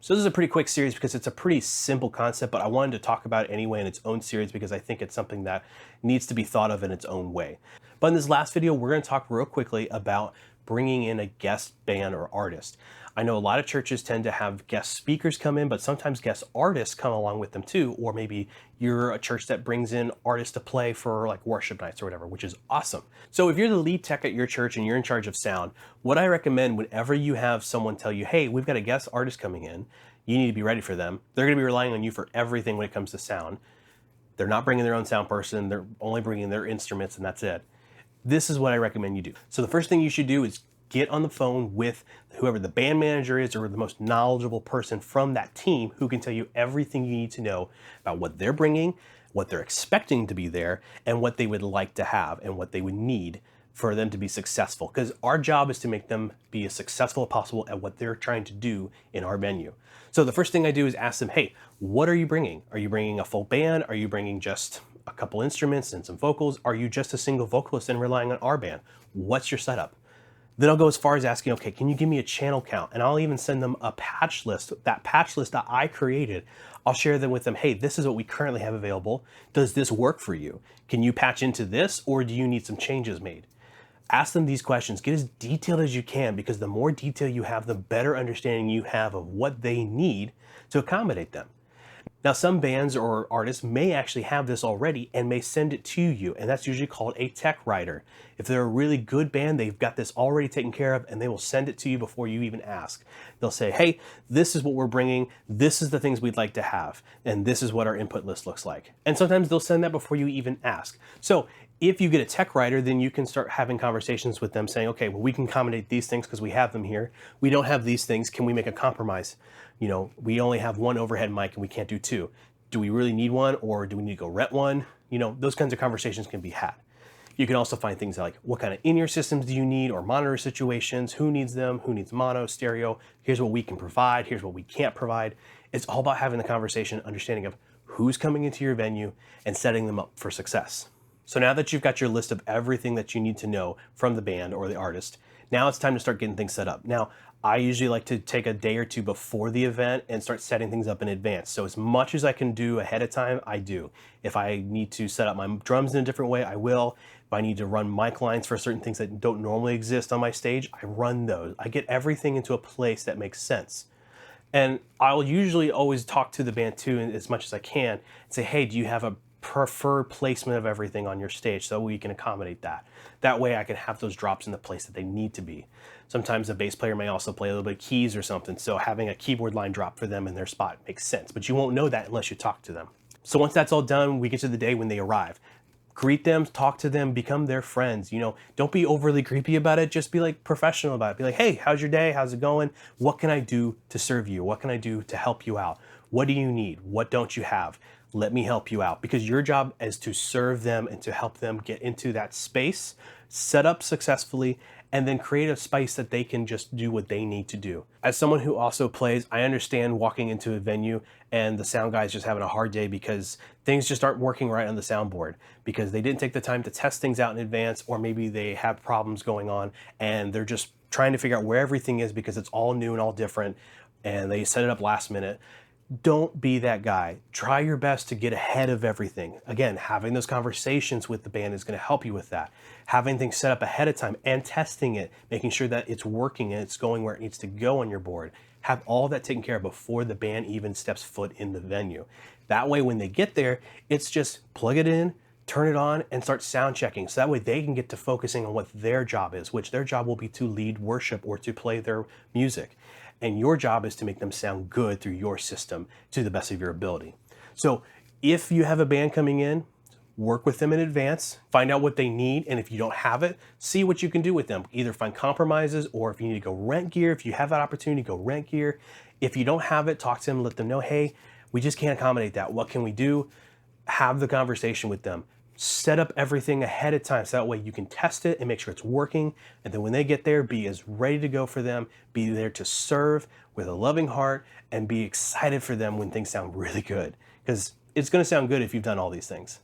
So this is a pretty quick series because it's a pretty simple concept, but I wanted to talk about it anyway in its own series because I think it's something that needs to be thought of in its own way. But in this last video, we're going to talk real quickly about bringing in a guest band or artist. I know a lot of churches tend to have guest speakers come in, but sometimes guest artists come along with them too. Or maybe you're a church that brings in artists to play for like worship nights or whatever, which is awesome. So if you're the lead tech at your church and you're in charge of sound, what I recommend whenever you have someone tell you, hey, we've got a guest artist coming in, you need to be ready for them. They're going to be relying on you for everything when it comes to sound. They're not bringing their own sound person. They're only bringing their instruments and that's it. This is what I recommend you do. So the first thing you should do is get on the phone with whoever the band manager is or the most knowledgeable person from that team who can tell you everything you need to know about what they're bringing, what they're expecting to be there, and what they would like to have and what they would need for them to be successful. Because our job is to make them be as successful as possible at what they're trying to do in our venue. So the first thing I do is ask them, hey, what are you bringing? Are you bringing a full band? Are you bringing just a couple instruments and some vocals? Are you just a single vocalist and relying on our band? What's your setup? Then I'll go as far as asking, okay, can you give me a channel count? And I'll even send them a patch list. That patch list that I created, I'll share them with them. Hey, this is what we currently have available. Does this work for you? Can you patch into this or do you need some changes made? Ask them these questions. Get as detailed as you can because the more detail you have, the better understanding you have of what they need to accommodate them. Now, some bands or artists may actually have this already and may send it to you, and that's usually called a tech writer. If they're a really good band, they've got this already taken care of, and they will send it to you before you even ask. They'll say, hey, this is what we're bringing, this is the things we'd like to have, and this is what our input list looks like. And sometimes they'll send that before you even ask. So if you get a tech writer, then you can start having conversations with them saying, okay, well, we can accommodate these things because we have them here. We don't have these things. Can we make a compromise? You know, we only have one overhead mic and we can't do two. Do we really need one or do we need to go rent one? You know, those kinds of conversations can be had. You can also find things like what kind of in-ear systems do you need or monitor situations, who needs them, who needs mono, stereo, here's what we can provide, here's what we can't provide. It's all about having the conversation, understanding of who's coming into your venue and setting them up for success. So now that you've got your list of everything that you need to know from the band or the artist, now it's time to start getting things set up. Now, I usually like to take a day or two before the event and start setting things up in advance. So as much as I can do ahead of time, I do. If I need to set up my drums in a different way, I will. If I need to run mic lines for certain things that don't normally exist on my stage, I run those. I get everything into a place that makes sense. And I'll usually always talk to the band too as much as I can and say, hey, do you have a preferred placement of everything on your stage so we can accommodate that. That way I can have those drops in the place that they need to be. Sometimes a bass player may also play a little bit of keys or something, so having a keyboard line drop for them in their spot makes sense, but you won't know that unless you talk to them. So once that's all done, we get to the day when they arrive. Greet them, talk to them, become their friends. You know, don't be overly creepy about it. Just be like professional about it. Be like, hey, how's your day? How's it going? What can I do to serve you? What can I do to help you out? What do you need? What don't you have? Let me help you out, because your job is to serve them and to help them get into that space, set up successfully, and then create a space that they can just do what they need to do. As someone who also plays, I understand walking into a venue and the sound guy is just having a hard day because things just aren't working right on the soundboard because they didn't take the time to test things out in advance, or maybe they have problems going on and they're just trying to figure out where everything is because it's all new and all different and they set it up last minute. Don't be that guy. Try your best to get ahead of everything. Again, having those conversations with the band is going to help you with that. Having things set up ahead of time and testing it, making sure that it's working and it's going where it needs to go on your board. Have all that taken care of before the band even steps foot in the venue. That way, when they get there, it's just plug it in, turn it on, and start sound checking. So that way they can get to focusing on what their job is, which their job will be to lead worship or to play their music. And your job is to make them sound good through your system to the best of your ability. So if you have a band coming in, work with them in advance, find out what they need, and if you don't have it, see what you can do with them. Either find compromises, or if you need to go rent gear, if you have that opportunity, go rent gear. If you don't have it, talk to them, let them know, hey, we just can't accommodate that. What can we do? Have the conversation with them. Set up everything ahead of time so that way you can test it and make sure it's working. And then when they get there, be as ready to go for them, be there to serve with a loving heart, and be excited for them when things sound really good. Because it's going to sound good if you've done all these things.